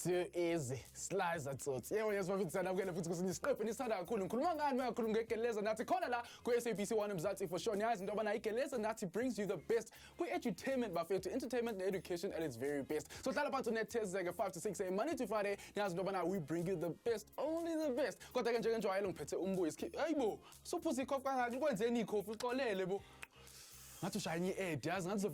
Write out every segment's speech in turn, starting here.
too easy. Slice at sorts. Yeah, yes, what I'm going to put in the scope and it's not a cool and Geleza Nathi. Call SABC 1 Mzansi for sure. Nice and Geleza Nathi brings you the best. Edutainment buffet to entertainment and education at its very best. So tell about net test 5 to 6 a.m. Monday to Friday. Nice and we bring you the best, only the best. Got I can enjoy long pete is Aibo. So pussy cough can go and any cough call lebo. Not to shiny air, does not so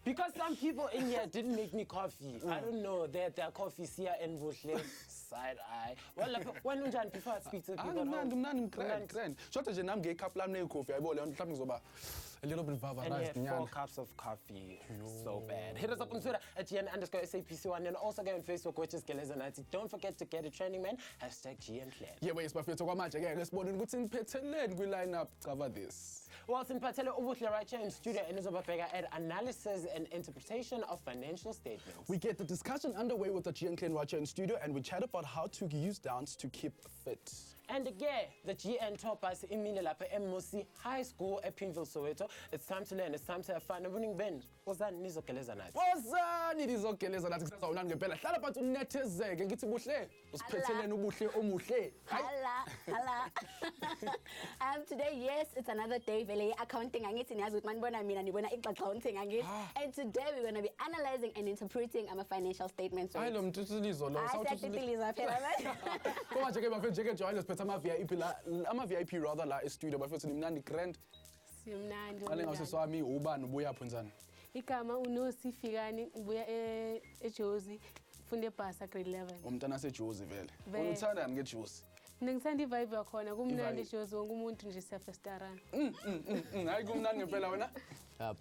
because some people in here didn't make me coffee. I don't know. Their coffee here in Bushle side eye. Well, when before I speak to people, I'm grand. Short as I'm gay cup lamb coffee. I bought on a little bit of and 4 cups of coffee. So bad. Hit us up on Twitter at GN_SABC1 and also go on Facebook, which is Geleza Nathi. Don't forget to get a training man. #GNClan. Yeah, wait, but talk much again. Responding good in Petelen. We line up cover this. Well, in Patele Ubuthle right here in studio and Izobafega at analysis and interpretation of financial statements. We get the discussion underway with the GN right here in studio and we chat about how to use dance to keep fit. And again, the GN toppers in Minelapa MOC High School at Pinville, Soweto. It's time to learn, it's time to have fun. And winning Ben, what's that? Nizo Geleza Nathi. What's that? Nizo Geleza Nathi. Sasa unangempela. Hlala phansi unethezeke ngithi buhle. Usiphethelene ubuhle omuhle. Hala. Today, yes, it's another day. Vele accounting angithi niyazi ukuthi manibona mina nibona accounting angithi. And today we're going to be analyzing and interpreting financial statements. Hayi lo mthuthulizo lo. Sawuthuthuliza phela. Kuma nje ke bafethu nje join us phethe ama VIP rather la e-studio bafethu nimnandi grand. Simnandi. Qale ngawuseswami ubani ubuya phunzana. Igama uNosifikani ubuya eJozi funde ebhasa grade 11. Umntana seJozi vele. Uthanda ngeJozi. Ngithanda ivibe yakhona kumnandi eJozi wonke umuntu nje siyafestarana. Hayi kumnandi ngempela wena.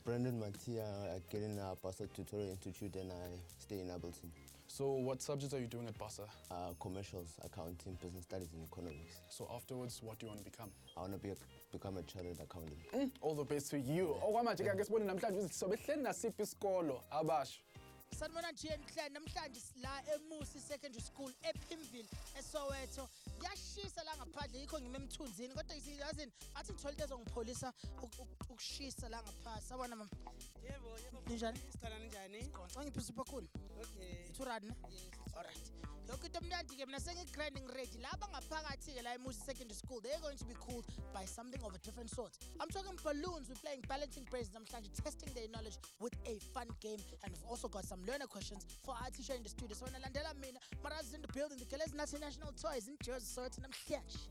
Brandon Matia, getting a Basa Tutorial Institute and I stay in Ableton. So what subjects are you doing at Basa? Commercials, accounting, business studies and economics. So afterwards, what do you want to become? I want to become a chartered accountant. All the best to you. Okwamanje ke ngesibone namhlanje sizobe hleli nasiphi isikolo abasho. Sanibona GN namhlanje la eMusi Secondary School ePimville eSoweto. Yashisa la ngaphandle yikho ngime emthunzini kodwa yazini athi ngithola into ezongipholisa ukushisa la ngaphansi. Sabona mama. Yebo. Njani? Sicala njani? Ngiphi super cool. Okay. Turad na? Yes. All right. Yonke into mnandi ke mina sengigrinding ready. Laba ngaphakathi ke la eMusi Secondary School. They're going to be cooled by something of a different sort. I'm talking balloons. We're playing balancing braids namhlanje, testing their knowledge with a fun game, and we've also got some learner questions for our teacher in the studio. So nalandela mina, Maraz in the building, the Geleza Nathi National Toys in Jersey. So it's namhlanje.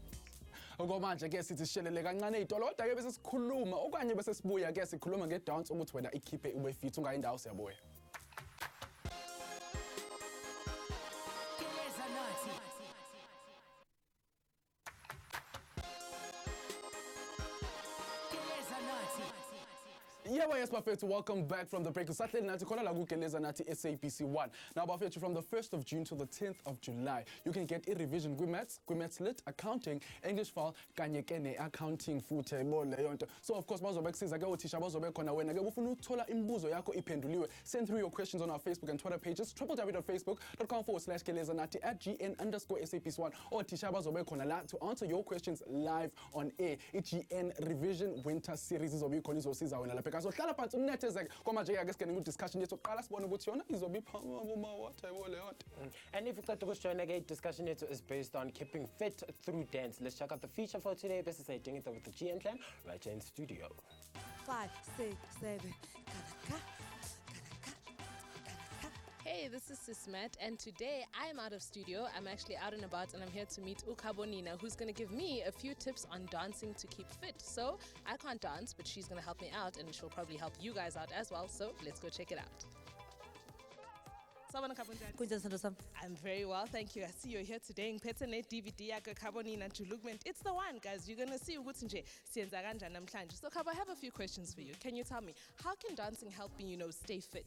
Okwamanje ke sithi sishelele kancane idolo kodwa ke bese sikhuluma okanye bese sibuya ke sikhuluma ngedance ukuthi wena ikhiphe ube fit ungayindawo siyabuya. Geleza Nathi. Geleza Nathi. Yeah, well, yes, Bafethu, welcome back from the break. Saturday night, Geleza Nathi SABC 1. Now, Bafethu, from the 1st of June to the 10th of July, you can get a revision Gwimets Lit, Accounting, English File, Kanyekene, Accounting, Fute, Mole. So, of course, Bazobek says, I go to Tisha Kona when I go Tola Imbuzo Yako Ipenduliwe. Send through your questions on our Facebook and Twitter pages, www.facebook.com/Geleza Nathi at GN_SABC1 or Tisha Bazobek Kona to answer your questions live on air. It's GN Revision Winter Series is Obikonizo Siza. So hlala phansi unethezeke kwamanje ke singene ku discussion yethu oqala sibone ukuthi yona izobe what. And if you got to join again, discussion yethu is based on keeping fit through dance. Let's check out the feature for today. Best say doing it with the GN clan right here in studio. 5, 6, 7. Hey, this is Sismat, and today I'm out of studio. I'm actually out and about, and I'm here to meet Ukabonina, who's going to give me a few tips on dancing to keep fit. So I can't dance, but she's going to help me out, and she'll probably help you guys out as well. So let's go check it out. I'm very well, thank you. I see you're here today in Petene DVD yaka Kabonina Julugment. It's the one, guys. You're gonna see ukuthi nje siyenza kanjani namhlanje. So Kabo, I have a few questions for you. Can you tell me, how can dancing help me, stay fit?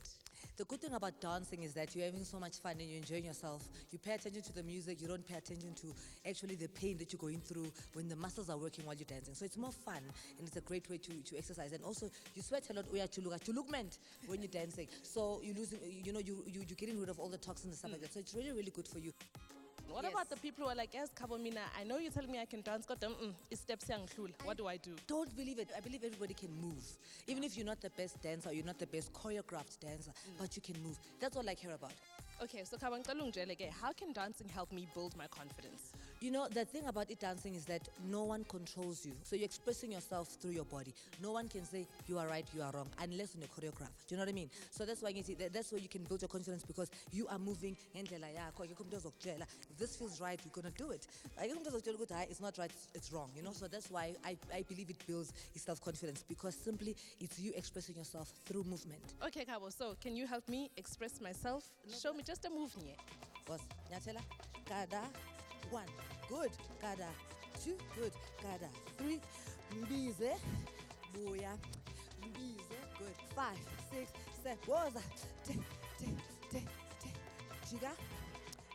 The good thing about dancing is that you're having so much fun and you're enjoying yourself. You pay attention to the music, you don't pay attention to actually the pain that you're going through when the muscles are working while you're dancing. So it's more fun and it's a great way to exercise. And also you sweat a lot chulugment when you're dancing. So you're losing, you're getting rid of all the toxins and stuff like that. So it's really, really good for you. What about the people who are like, yes, Kabomina, I know you're telling me I can dance, but it's steps young. What do I do? Don't believe it. I believe everybody can move. Even if you're not the best dancer, you're not the best choreographed dancer, but you can move. That's all I care about. Okay, so how can dancing help me build my confidence? You know, the thing about it dancing is that no one controls you. So you're expressing yourself through your body. No one can say you are right, you are wrong, unless you're a choreographer. Do you know what I mean? So that's why you see that's where you can build your confidence, because you are moving. If this feels right, you're gonna do it. It's not right, it's wrong. You know, so that's why I believe it builds self-confidence, because simply it's you expressing yourself through movement. Okay, Kabo, so can you help me express myself? Show me just a move here. Boss, Nyatela, Kada, 1, good, Kada, 2, good, Kada, 3, Mbize, Boya, Mbize, good, 5, 6, 7, Woza, Chiga,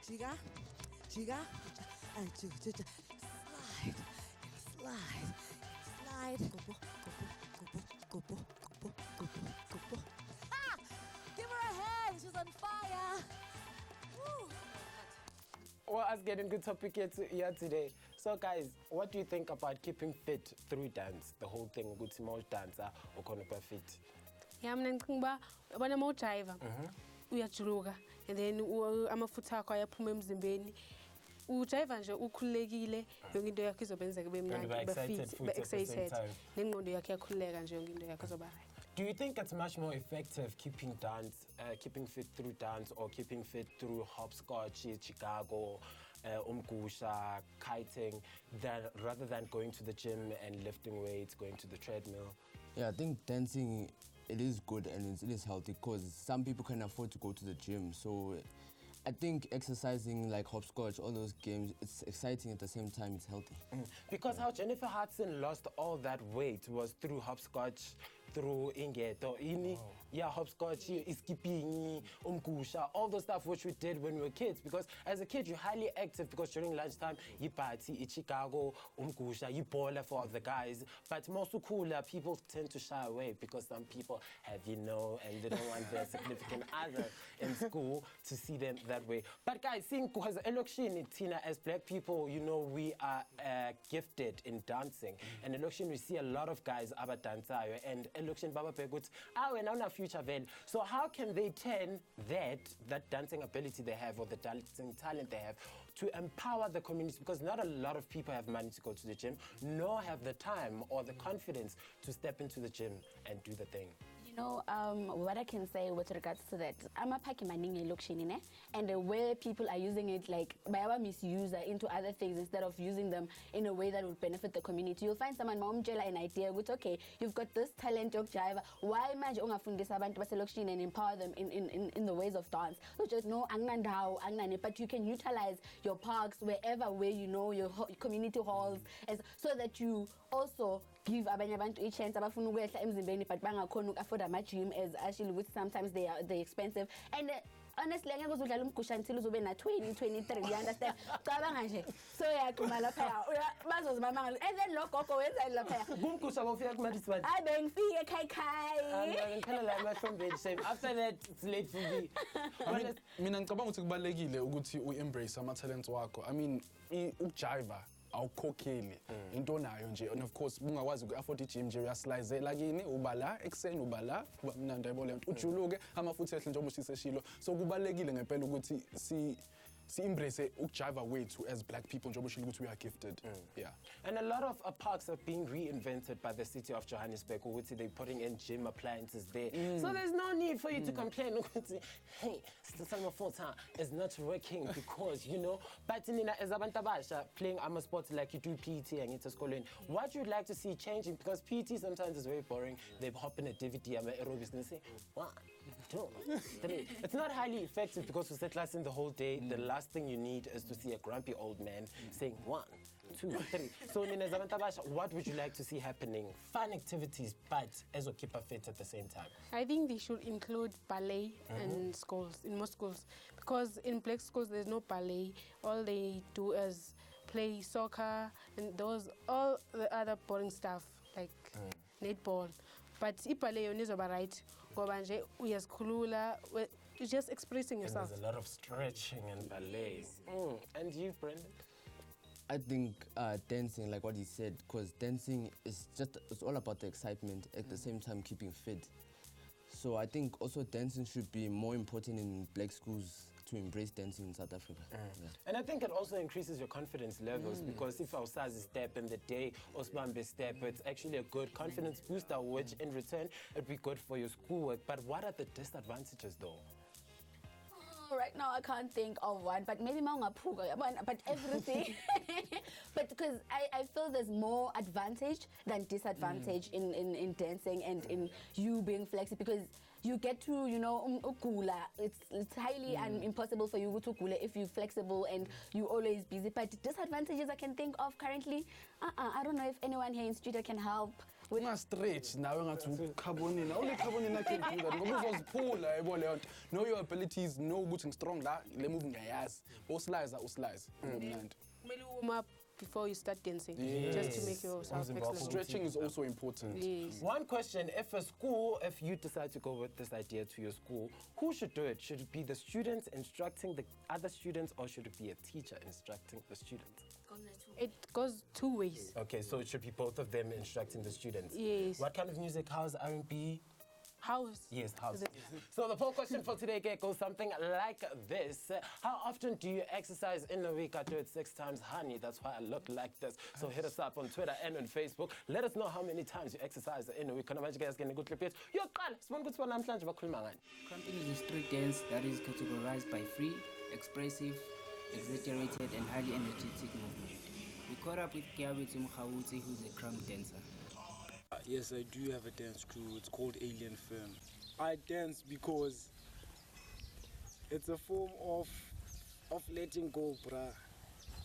Chiga, Chiga, and slide, Gopo. Ah! Give her a hand, she's on fire. Woo. Well, us getting good topic here today. So guys, what do you think about keeping fit through dance? The whole thing, good small dancer or konupa fit? Yeah, I'm not when I'm driver. Uyajuluka, and then amafutha akho ayaphuma emzimbeni. Ujayiva nje ukhulekile, yonke into yakho izobenzeka kube mnandi, be excited. Nengqondo yakho iyakhululeka nje yonke into yakho izoba right. Do you think it's much more effective keeping fit through dance, or keeping fit through hopscotch, Chicago, umgusha, kiting, rather than going to the gym and lifting weights, going to the treadmill? Yeah, I think dancing, it is good and it is healthy, because some people can afford to go to the gym. So I think exercising like hopscotch, all those games, it's exciting at the same time, it's healthy. Because how Jennifer Hudson lost all that weight was through hopscotch, through ingeto, yeah, hopscotch, skipping, umgusha, all those stuff which we did when we were kids. Because as a kid, you're highly active, because during lunchtime, you party, Chicago, umgusha, you baller for the guys. But most cooler, people tend to shy away because some people have, and they don't want their significant other in school to see them that way. But guys, seeing because election, Tina, as black people, we are gifted in dancing. And election, we see a lot of guys about dancer, and election baba peguts, and on a future then. So how can they turn that dancing ability they have, or the dancing talent they have, to empower the community? Because not a lot of people have money to go to the gym, nor have the time or the confidence to step into the gym and do the thing. What I can say with regards to that, I'm a paki maningi lokshini, and the way people are using it, like by our misuser into other things instead of using them in a way that would benefit the community. You'll find someone momjela an idea with, okay, you've got this talent of jiva. Why manje ungafundisa abantu baselokshini and empower them in the ways of dance? So just but you can utilize your parks where your community halls, so that you also give abanye abantu a chance abafuna ukwehla emzimbeni but bangakhona afford ama-gym, as actually which sometimes they're expensive. And honestly, angeke uzodlala umgusha until uzobe na 20, 23, you understand? Cabanga nje. So yaqhuma lapha bazozimamanga, and then logogo wenzani lapha? Umgusha bawufika kumarisibani. Hayi bengifike ekhaya. Ngikhala la my bed shame. After that, it's late for me. Mina ngicabanga ukuthi kubalekile ukuthi u-embrace ama-talents wakho. I mean, ukujiva awukhokheli into nayo nje, and of course bungakwazi uku-afford i-gym nje, uyaslizela kini, uba la ekuseni, uba la mnandi ayibona lento, ujuluke amafutha ehle njengoba usiseshilo. So kubalekile ngempela ukuthi si-embrace ukujiva wethu as black people njengoba ushilo ukuthi we are gifted. Yeah. And a lot of parks are being reinvented by the city of Johannesburg. They're putting in gym appliances there. So there's no need for you to complain. Hey, Summer Full-Time is not working because, but as abantabasha playing sports like you do PT and it's schooling, what you'd like to see changing, because PT sometimes is very boring. They hop in a DVD and aerobics and say, 1, 2, 3. It's not highly effective because we sit in the whole day. The last thing you need is to see a grumpy old man saying 1, 2, 3. So Nina Zamantabasha, what would you like to see happening? Fun activities, but as a keeper fit at the same time. I think they should include ballet in schools, in most schools, because in black schools there's no ballet. All they do is play soccer and all the other boring stuff like netball. But ballet is right. You're just expressing yourself. And there's a lot of stretching and ballet. And you, Brendan? I think dancing, like what he said, because dancing is it's all about the excitement, at the same time keeping fit. So I think also dancing should be more important in black schools to embrace dancing in South Africa. Yeah. And I think it also increases your confidence levels because if our size step in the day, Osbambe step, it's actually a good confidence booster, which in return, it'd be good for your schoolwork. But what are the disadvantages though? Right now I can't think of one, but maybe maungapuka, but everything. But because I feel there's more advantage than disadvantage in dancing and in you being flexible, because you get to, you know, ukula. It's highly impossible for you to ukula if you're flexible and you're always busy. But disadvantages I can think of currently, I don't know if anyone here in studio can help. Stretch now only carbonina can do that. Know your abilities, know good and strong that le move ngayas. Uslize. Maybe warm up before you start dancing, just to make yourself flexible. Stretching is also important. Yes. One question, if you decide to go with this idea to your school, who should do it? Should it be the students instructing the other students, or should it be a teacher instructing the students? It goes two ways. Okay, so it should be both of them instructing the students. Yes. What kind of music? House, R&B? House. Yes, house. So the poll question for today goes something like this. How often do you exercise in a week? I do it 6 times, honey. That's why I look like this. So hit us up on Twitter and on Facebook. Let us know how many times you exercise in a week. Cramping is a street dance that is categorized by free, expressive, exaggerated, and highly energetic movement. We caught up with Kiawiti Mkhawuti, who's a crump dancer. Yes, I do have a dance crew. It's called Alien Firm. I dance because it's a form of letting go, bruh.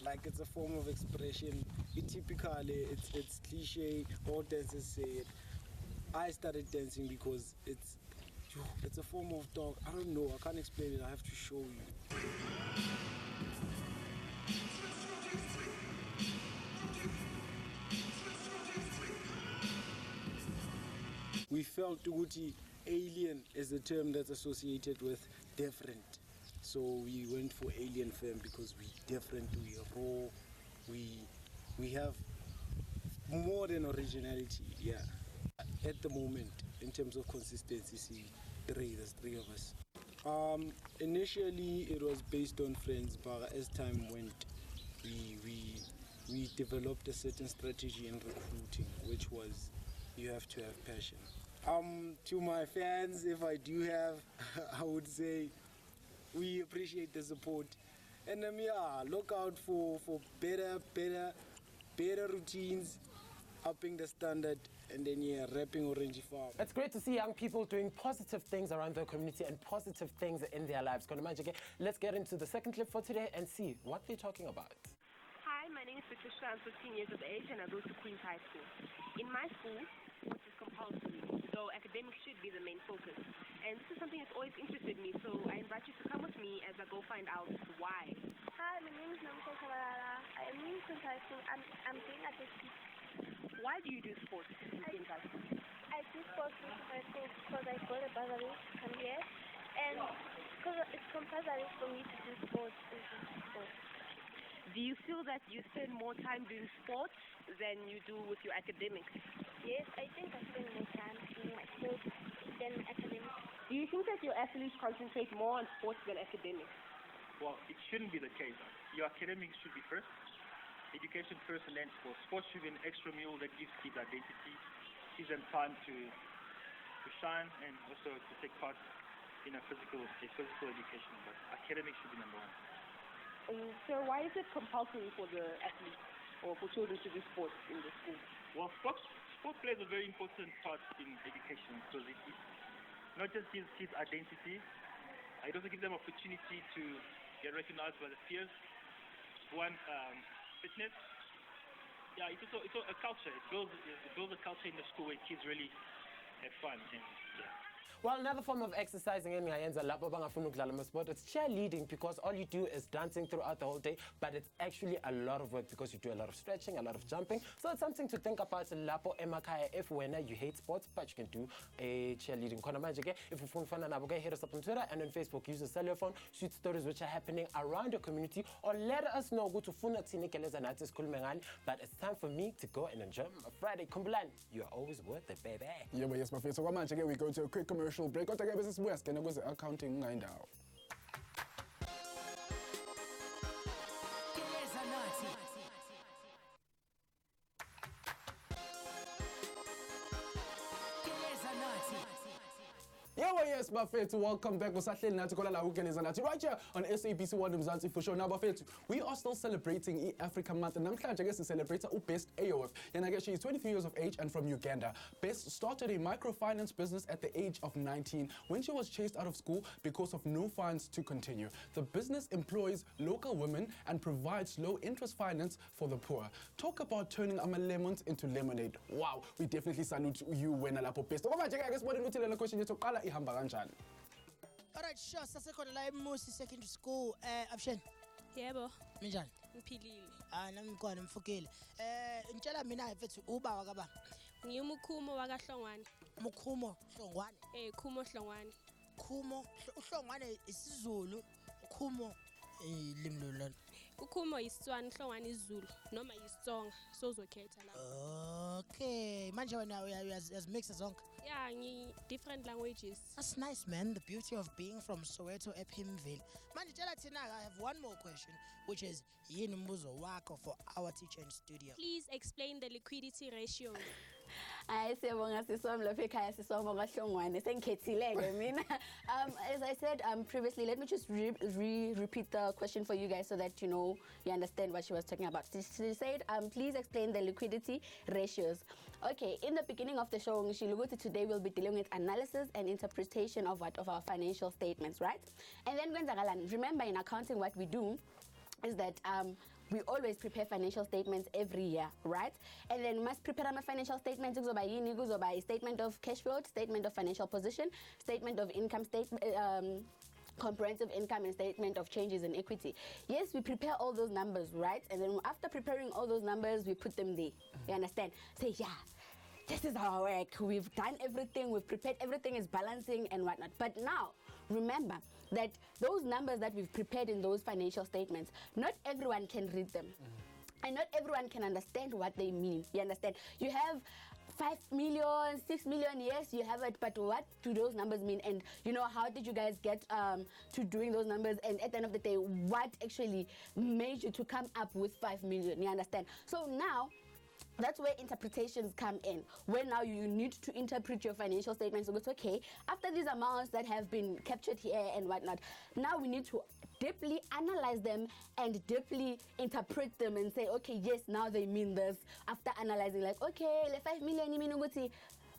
Like, it's a form of expression. Typically, it's cliche. All dancers say it. I started dancing because it's a form of talk. I don't know. I can't explain it. I have to show you. We felt Uguti alien is a term that's associated with different. So we went for Alien Firm because we different, we raw, we have more than originality, yeah. At the moment, in terms of consistency, there's 3 of us. Initially it was based on friends, but as time went, we developed a certain strategy in recruiting, which was you have to have passion. To my fans, if I do have, I would say we appreciate the support. And yeah, look out for better routines, upping the standard, and then yeah, rapping Orange Farm. It's great to see young people doing positive things around their community and positive things in their lives. Let's get into the second clip for today and see what they're talking about. Hi, my name is Patricia. I'm 15 years of age and I go to Queen's High School. In my school, which is compulsory, so academics should be the main focus. And this is something that's always interested me, so I invite you to come with me as I go find out why. Hi, my name is Namsa Chabalala. I am in Queen's High School. I'm doing athletics. Why do you do sports in Queen's High School? I do sports in Queen's High School because I got a bursary to come here, and because it's compulsory for me to do sports. Do you feel that you spend more time doing sports than you do with your academics? Yes, I think I spend more time doing my sports than academics. Do you think that your athletes concentrate more on sports than academics? Well, it shouldn't be the case. Your academics should be first, education first, and then sports. Sports should be an extra meal that gives kids identity, gives them time to shine, and also to take part in a physical education. But academics should be number 1. So why is it compulsory for the athletes or for children to do sports in the school? Well, sport plays a very important part in education because it not just gives kids identity, it also gives them opportunity to get recognized by the peers. One, fitness. Yeah, it's also a culture. It builds a culture in the school where kids really have fun and yeah. Well, another form of exercising in sport, it's cheerleading because all you do is dancing throughout the whole day, but it's actually a lot of work because you do a lot of stretching, a lot of jumping. So it's something to think about. If when you hate sports, but you can do a cheerleading. If you want to hit us up on Twitter and on Facebook, use a cellular phone, shoot stories which are happening around your community, or let us know. Go to Geleza Nathi. But it's time for me to go and enjoy my Friday. Kumbulan, you're always worth it, baby. Yeah, but yes, my friend. So we go to a quick commercial break. Kodwa ke bese sibuya singena kweze accounting ngayindawo. Yes, Bafethu, welcome back. Usahleli nathi khona la kuGeleza Nathi right here on SABC 1 Mzansi for sure. Now Bafethu, we are still celebrating Africa Month and namhlanje ke celebrate Best AOF. And I guess she is 23 years of age and from Uganda. Best started a microfinance business at the age of 19 when she was chased out of school because of no funds to continue. The business employs local women and provides low interest finance for the poor. Talk about turning lemons into lemonade. Wow, we definitely salute you when lapho Best. Okwamanje ke sibone ukuthi lena question yethu qala ihamba kanjani. Alright, sure. Sasekhona la eMusi Secondary School. Abshen. Yebo. Minjani? Ngiphilile. Nami ngikhona mfukile. Ngitshela mina mfethu uba wakaba. Ngiyumukhumo wakaHlongwane. Mukhumo Hlongwane. Khumo Hlongwane. Khumo uHlongwane isiZulu, Khumo ilimi lona. Ukhumo isitswana, Hlongwane isiZulu noma isitsonga sozokhetha la. Okay, manje wena uyazimixa zonke. Yeah, different languages. That's nice, man. The beauty of being from Soweto ePimville. Manje tshela thina, I have one more question, which is yini umbuzo wakho for our teacher in studio. Please explain the liquidity ratio. Siyabonga siswami lapha ekhaya siswami kaHlongwane sengikhethileke mina. As I said previously, let me just repeat the question for you guys so that you understand what she was talking about. She said, please explain the liquidity ratios. Okay, in the beginning of the show, today we'll be dealing with analysis and interpretation of our financial statements, right? And then remember in accounting what we do is that we always prepare financial statements every year, right? And then we must prepare my financial statements by statement of cash flow, statement of financial position, statement of income statement, comprehensive income, and statement of changes in equity. Yes, we prepare all those numbers, right? And then after preparing all those numbers, we put them there. You understand? Say, yeah, this is our work. We've done everything. We've prepared everything is balancing and whatnot. But now, remember that those numbers that we've prepared in those financial statements, not everyone can read them. And not everyone can understand what they mean. You understand? You have 5 million, 6 million, yes, you have it, but what do those numbers mean? And how did you guys get to doing those numbers? And at the end of the day, what actually made you to come up with 5 million? You understand? So now, that's where interpretations come in. When now you need to interpret your financial statements. So it's okay, after these amounts that have been captured here and whatnot, now we need to deeply analyze them and deeply interpret them and say, okay, yes, now they mean this. After analyzing, like, okay, le 5 million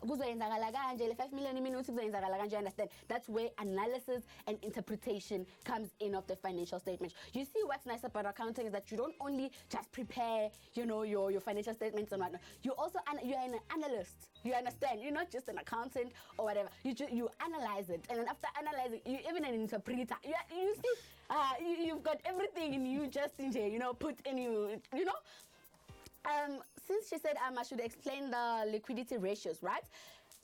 kuzoyenzakala kanje, le 5 million minuti kuzoyenzakala kanje, understand? That's where analysis and interpretation comes in of the financial statements. You see what's nice about accounting is that you don't only just prepare, your financial statements and whatnot. You're an analyst. You understand? You're not just an accountant or whatever. You analyze it, and then after analyzing, you're even an interpreter. You see, you've got everything in you just in here, put in you, Since she said I should explain the liquidity ratios, right?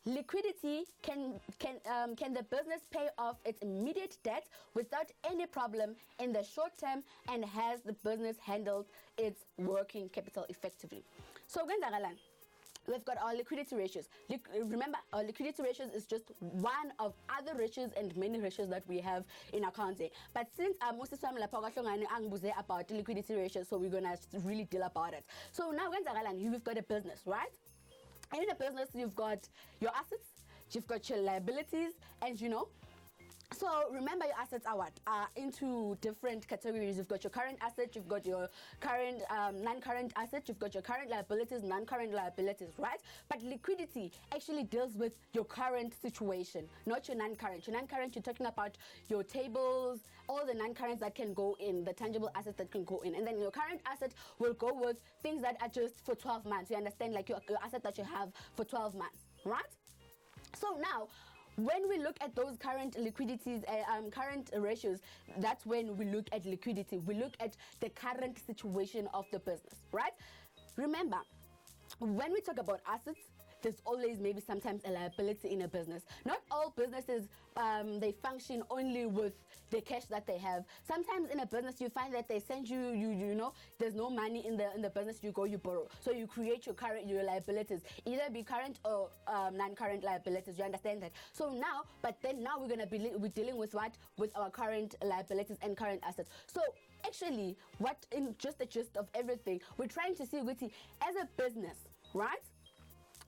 Liquidity can the business pay off its immediate debt without any problem in the short term, and has the business handled its working capital effectively? So we've got our liquidity ratios. Remember, our liquidity ratios is just one of other ratios and many ratios that we have in accounting. But since most of the time about the liquidity ratios, so we're gonna really deal about it. So now we've got a business, right? And in a business, you've got your assets, you've got your liabilities, and so remember, your assets are what? Into different categories. You've got your current assets, you've got your current non-current assets, you've got your current liabilities, non-current liabilities, right? But liquidity actually deals with your current situation, not your non-current. Your non-current, you're talking about your tables, all the non-currents that can go in, the tangible assets that can go in. And then your current asset will go with things that are just for 12 months. You understand? Like your asset that you have for 12 months, right? So now, when we look at those current liquidities, current ratios, that's when we look at liquidity. We look at the current situation of the business, right? Remember, when we talk about assets, there's always maybe sometimes a liability in a business. Not all businesses, they function only with the cash that they have. Sometimes in a business, you find that they send you, there's no money in the business, you go, you borrow. So you create your liabilities, either be current or non-current liabilities. You understand that? So now, we're gonna be dealing with what? With our current liabilities and current assets. So actually, what in just the gist of everything, we're trying to see, as a business, right?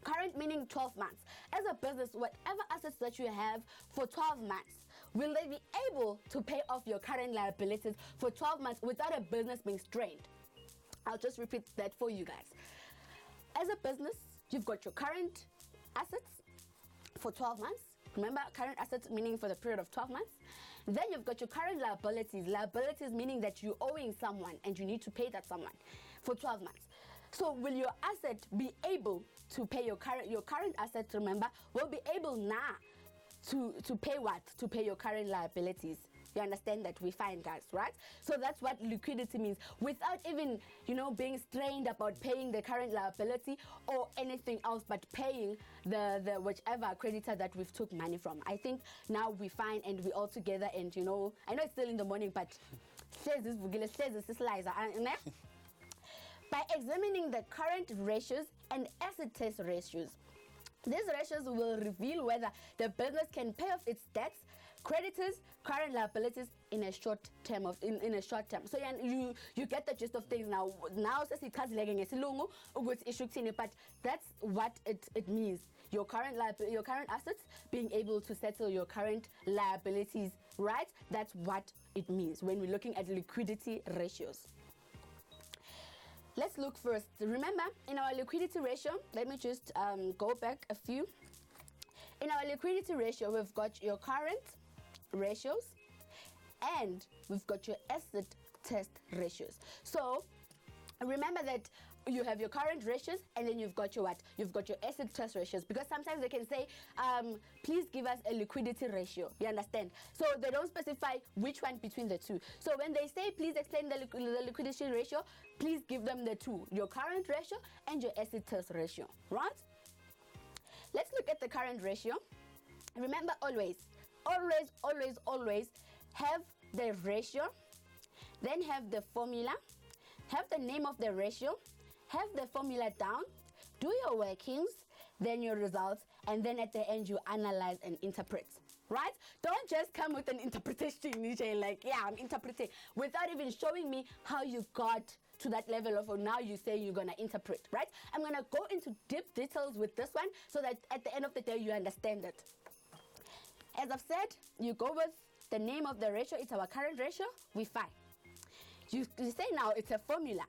Current meaning 12 months. As a business, whatever assets that you have for 12 months, will they be able to pay off your current liabilities for 12 months without a business being strained? I'll just repeat that for you guys. As a business, you've got your current assets for 12 months. Remember, current assets meaning for the period of 12 months. Then you've got your current liabilities. Liabilities meaning that you're owing someone and you need to pay that someone for 12 months. So will your asset be able to pay your current assets, remember, will be able now to pay what? To pay your current liabilities. You understand that? We find, guys, right? So that's what liquidity means, without even, being strained about paying the current liability or anything else, but paying the whichever creditor that we've took money from. I think now we find and we all together, and I know it's still in the morning, but by examining the current ratios and asset test ratios, these ratios will reveal whether the business can pay off its debts, creditors, current liabilities in a short term. So you get the gist of things now. Now but that's what it means. Your current assets being able to settle your current liabilities, right? That's what it means when we're looking at liquidity ratios. Let's look first. Remember, in our liquidity ratio, let me just go back a few. In our liquidity ratio, we've got your current ratios and we've got your asset test ratios. So remember that you have your current ratios and then you've got your what? You've got your asset test ratios, because sometimes they can say, please give us a liquidity ratio. You understand? So they don't specify which one between the two. So when they say, please explain the liquidity ratio, please give them the two, your current ratio and your asset test ratio, right? Let's look at the current ratio. Remember, always have the ratio, then have the formula, have the name of the ratio, have the formula down, do your workings, then your results, and then at the end you analyze and interpret, right? Don't just come with an interpretation, like, yeah, I'm interpreting, without even showing me how you got to that level of, now you say you're gonna interpret, right? I'm gonna go into deep details with this one so that at the end of the day you understand it. As I've said, you go with the name of the ratio. It's our current ratio. We fine. You say now it's a formula.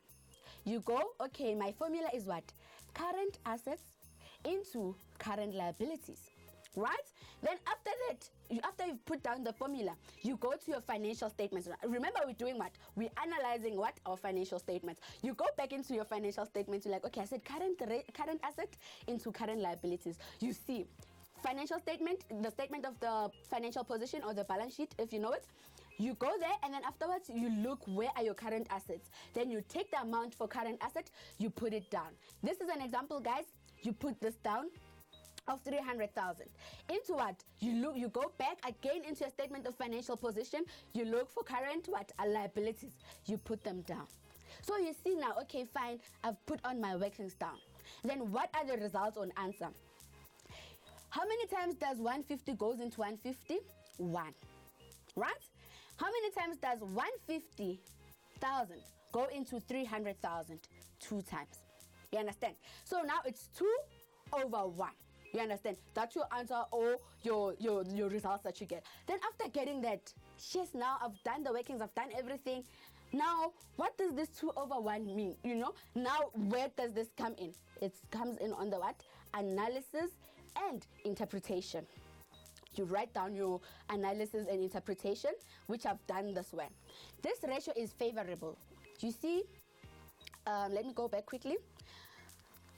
You go, okay, my formula is what? Current assets into current liabilities, right? Then after that, after you've put down the formula, you go to your financial statements. Remember, we're doing what? We're analyzing what? Our financial statements. You go back into your financial statements. You're like, okay, I said current asset into current liabilities. You see, financial statement, the statement of the financial position or the balance sheet, if you know it. You go there and then afterwards you look where are your current assets. Then you take the amount for current asset, you put it down. This is an example, guys. You put this down of 300,000. Into what? You go back again into your statement of financial position. You look for current what? Liabilities. You put them down. So you see now, okay, fine, I've put on my workings down. Then what are the results on answer? How many times does 150 goes into 150? 1. Right? How many times does 150,000 go into 300,000? 2 times. You understand? So now it's 2 over 1. You understand? That's your answer or your results that you get. Then after getting that, yes, now I've done the workings, I've done everything. Now, what does this 2 over 1 mean? Now where does this come in? It comes in on the what? Analysis and interpretation. You write down your analysis and interpretation, which I've done this way. This ratio is favorable. You see, let me go back quickly.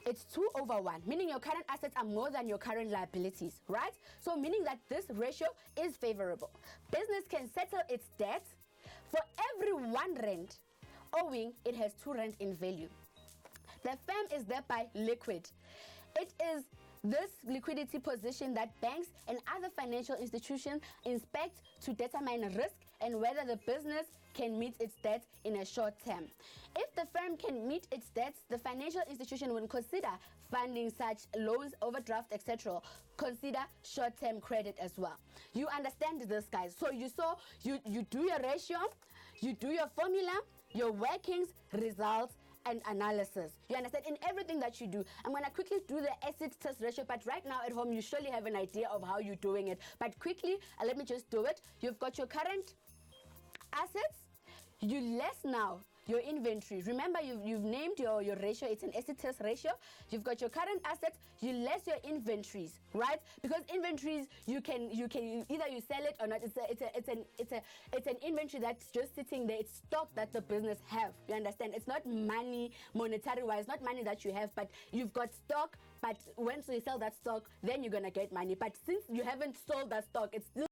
It's 2 over 1, meaning your current assets are more than your current liabilities, right? So meaning that this ratio is favorable. Business can settle its debts. For every 1 rand owing, it has 2 rand in value. The firm is thereby liquid. It is this liquidity position that banks and other financial institutions inspect to determine risk and whether the business can meet its debts in a short term. If the firm can meet its debts, the financial institution will consider funding such loans, overdraft, etc. Consider short-term credit as well. You understand this, guys? So you do your ratio, you do your formula, your workings, results, and analysis. You understand? In everything that you do, I'm going to quickly do the asset test ratio, but right now at home, you surely have an idea of how you're doing it. But quickly, let me just do it. You've got your current assets, you less now your inventory. Remember, you've named your ratio. It's an asset test ratio. You've got your current assets, you less your inventories, right? Because inventories, you can either you sell it or not. It's an inventory that's just sitting there. It's stock that the business have. You understand? It's not money monetary wise, not money that you have, but you've got stock. But once you sell that stock, then you're gonna get money. But since you haven't sold that stock, it's still